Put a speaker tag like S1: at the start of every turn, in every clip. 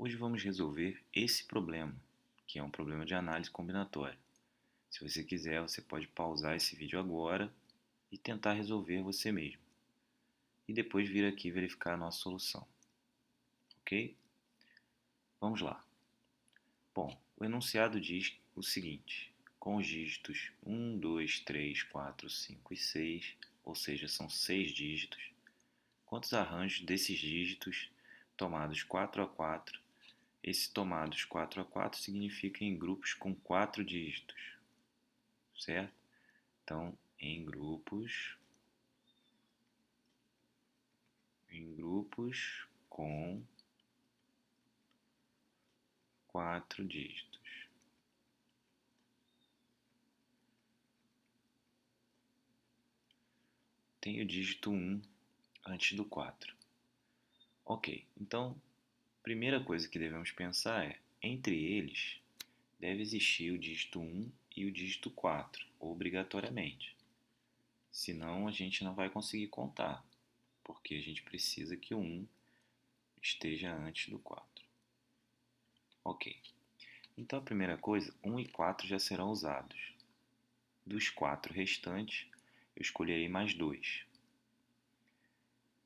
S1: Hoje vamos resolver esse problema, que é um problema de análise combinatória. Se você quiser, você pode pausar esse vídeo agora e tentar resolver você mesmo. E depois vir aqui verificar a nossa solução. Ok? Vamos lá. Bom, o enunciado diz o seguinte: com os dígitos 1, 2, 3, 4, 5 e 6, ou seja, são 6 dígitos, quantos arranjos desses dígitos tomados 4 a 4? Esse tomados 4 a 4 significa em grupos com 4 dígitos, certo? Então, em grupos com 4 dígitos. Tem o dígito 1 antes do 4. Ok, então, primeira coisa que devemos pensar é, entre eles, deve existir o dígito 1 e o dígito 4, obrigatoriamente. Senão, a gente não vai conseguir contar, porque a gente precisa que o 1 esteja antes do 4. Ok, então a primeira coisa, 1 e 4 já serão usados. Dos 4 restantes, eu escolherei mais 2.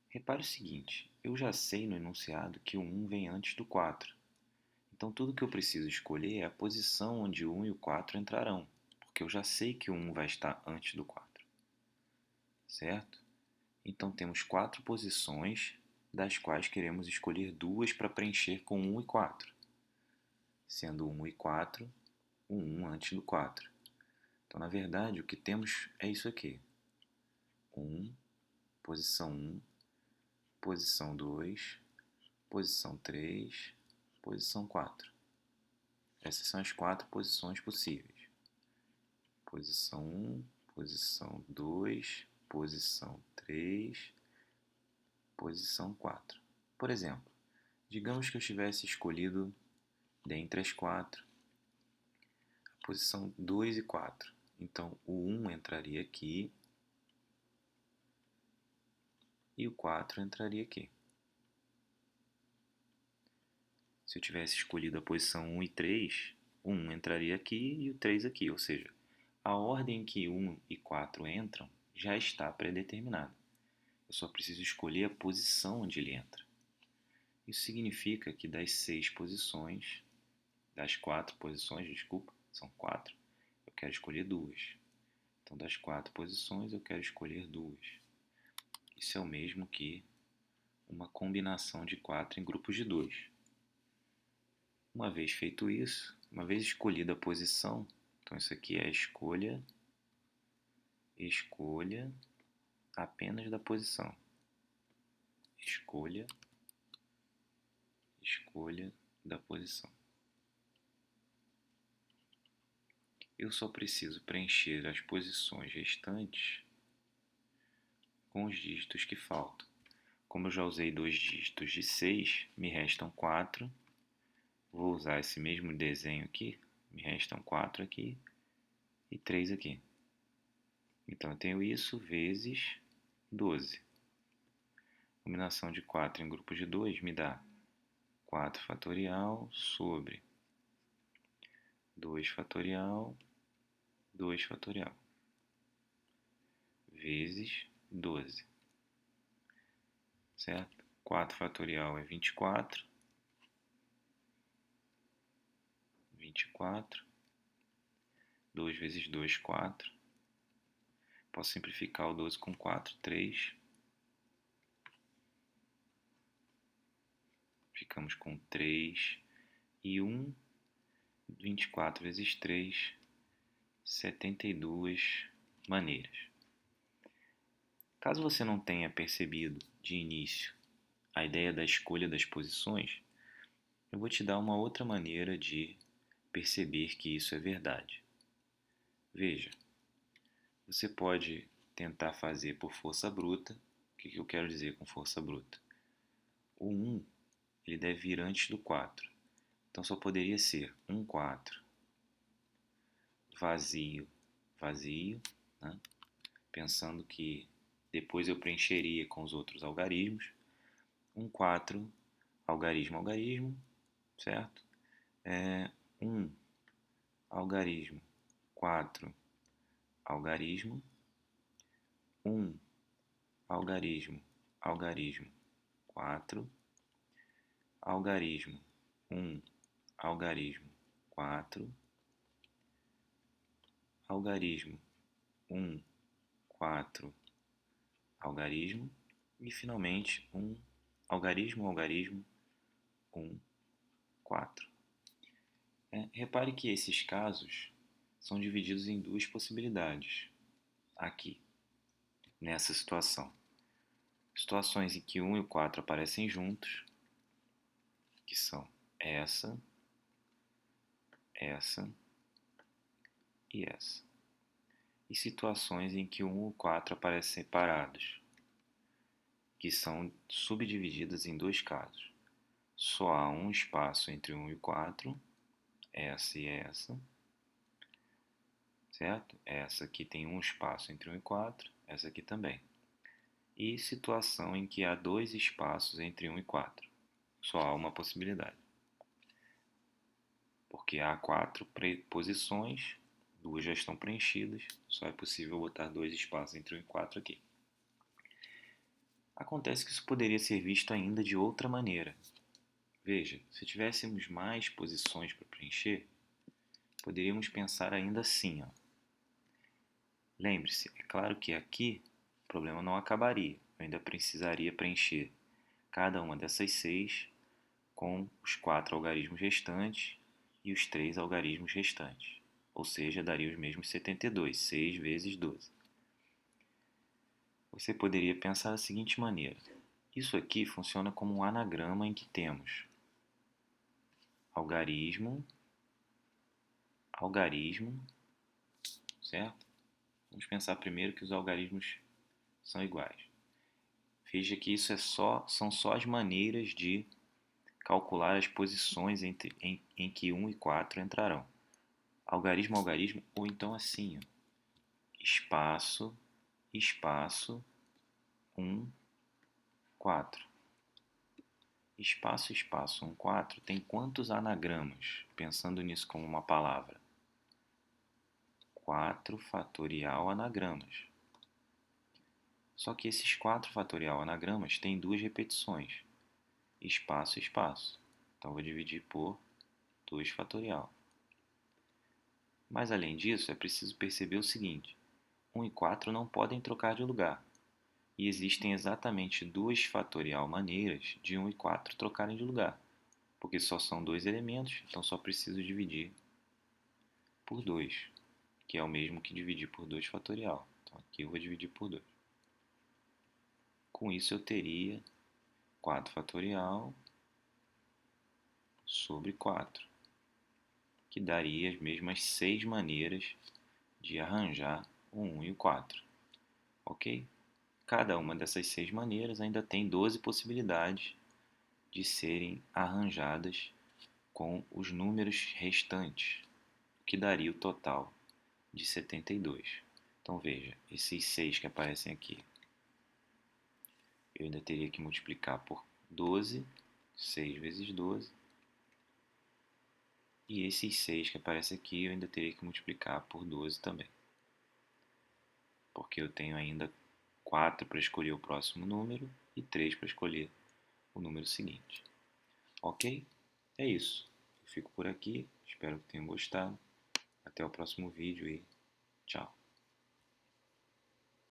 S1: Repare o seguinte, eu já sei no enunciado que o 1 vem antes do 4. Então tudo que eu preciso escolher é a posição onde o 1 e o 4 entrarão, porque eu já sei que o 1 vai estar antes do 4. Certo? Então temos 4 posições, das quais queremos escolher 2 para preencher com 1 e 4. Sendo 1 e 4, o 1 antes do 4. Então, na verdade, o que temos é isso aqui. 1, posição 1, posição 2, posição 3, posição 4. Essas são as 4 posições possíveis. Posição 1, posição 2, posição 3, posição 4. Por exemplo, digamos que eu tivesse escolhido dentre as 4 a posição 2 e 4. Então, o 1 entraria aqui e o 4 entraria aqui. Se eu tivesse escolhido a posição 1 e 3, o 1 entraria aqui e o 3 aqui, ou seja, a ordem em que 1 e 4 entram já está pré-determinada. Eu só preciso escolher a posição onde ele entra. Isso significa que das 6 posições, das 4 posições, desculpa, são 4, eu quero escolher 2. Então, das 4 posições, eu quero escolher 2. Isso é o mesmo que uma combinação de 4 em grupos de 2. Uma vez feito isso, uma vez escolhida a posição, então isso aqui é a escolha apenas da posição. Escolha da posição. Eu só preciso preencher as posições restantes com os dígitos que faltam. Como eu já usei 2 dígitos de 6, me restam 4. Vou usar esse mesmo desenho aqui, me restam 4 aqui e 3 aqui. Então eu tenho isso vezes 12. Combinação de 4 em grupos de 2 me dá 4 fatorial sobre 2 fatorial, 2 fatorial, vezes 12. Certo? 4 fatorial é 24. 24. 2 vezes 2, 4. Posso simplificar o 12 com 4, 3. Ficamos com 3 e 1. 24 vezes 3, 72 maneiras. Caso você não tenha percebido de início a ideia da escolha das posições, eu vou te dar uma outra maneira de perceber que isso é verdade. Veja, você pode tentar fazer por força bruta. O que eu quero dizer com força bruta? O 1 ele deve vir antes do 4. Então só poderia ser 1, 4, vazio, vazio, né? Pensando que depois eu preencheria com os outros algarismos. 1, 4, algarismo, algarismo, certo? 1, algarismo, 4, algarismo, 1, algarismo, algarismo, 4, algarismo, 1, algarismo, 4, algarismo, 1, 4, algarismo e finalmente algarismo, algarismo, 1, 4. Repare que esses casos são divididos em duas possibilidades aqui, nessa situação. Situações em que 1 e o 4 aparecem juntos, que são essa, essa e essa. E situações em que 1 e o 4 aparecem separados, que são subdivididas em dois casos. Só há um espaço entre 1 e o 4, essa e essa, certo? Essa aqui tem um espaço entre 1 e 4, essa aqui também. E situação em que há dois espaços entre 1 e 4. Só há uma possibilidade. Porque há 4 posições, 2 já estão preenchidas, só é possível botar 2 espaços entre 1 e 4 aqui. Acontece que isso poderia ser visto ainda de outra maneira. Veja, se tivéssemos mais posições para preencher, poderíamos pensar ainda assim. Lembre-se, é claro que aqui o problema não acabaria. Eu ainda precisaria preencher cada uma dessas 6 com os 4 algarismos restantes e os 3 algarismos restantes. Ou seja, daria os mesmos 72, 6 vezes 12. Você poderia pensar da seguinte maneira. Isso aqui funciona como um anagrama em que temos algarismo, algarismo, certo? Vamos pensar primeiro que os algarismos são iguais. Veja que isso são só as maneiras de calcular as posições em que 1 e 4 entrarão. Algarismo, algarismo, ou então assim, espaço, espaço, 1, 4. Espaço, espaço, 1, 4 tem quantos anagramas? Pensando nisso como uma palavra. 4 fatorial anagramas. Só que esses 4 fatorial anagramas têm duas repetições. Espaço, espaço. Então, vou dividir por 2 fatorial. Mas, além disso, é preciso perceber o seguinte. 1 e 4 não podem trocar de lugar. E existem exatamente 2 fatorial maneiras de 1 e 4 trocarem de lugar. Porque só são 2 elementos, então só preciso dividir por 2, que é o mesmo que dividir por 2 fatorial. Então, aqui eu vou dividir por 2. Com isso, eu teria 4 fatorial sobre 4, que daria as mesmas 6 maneiras de arranjar o 1 e o 4. Ok? Cada uma dessas 6 maneiras ainda tem 12 possibilidades de serem arranjadas com os números restantes, o que daria o total de 72. Então veja, esses 6 que aparecem aqui, eu ainda teria que multiplicar por 12, 6 vezes 12. E esses 6 que aparecem aqui, eu ainda teria que multiplicar por 12 também. Porque eu tenho ainda 4 para escolher o próximo número e 3 para escolher o número seguinte. Ok? É isso. Eu fico por aqui. Espero que tenham gostado. Até o próximo vídeo e tchau.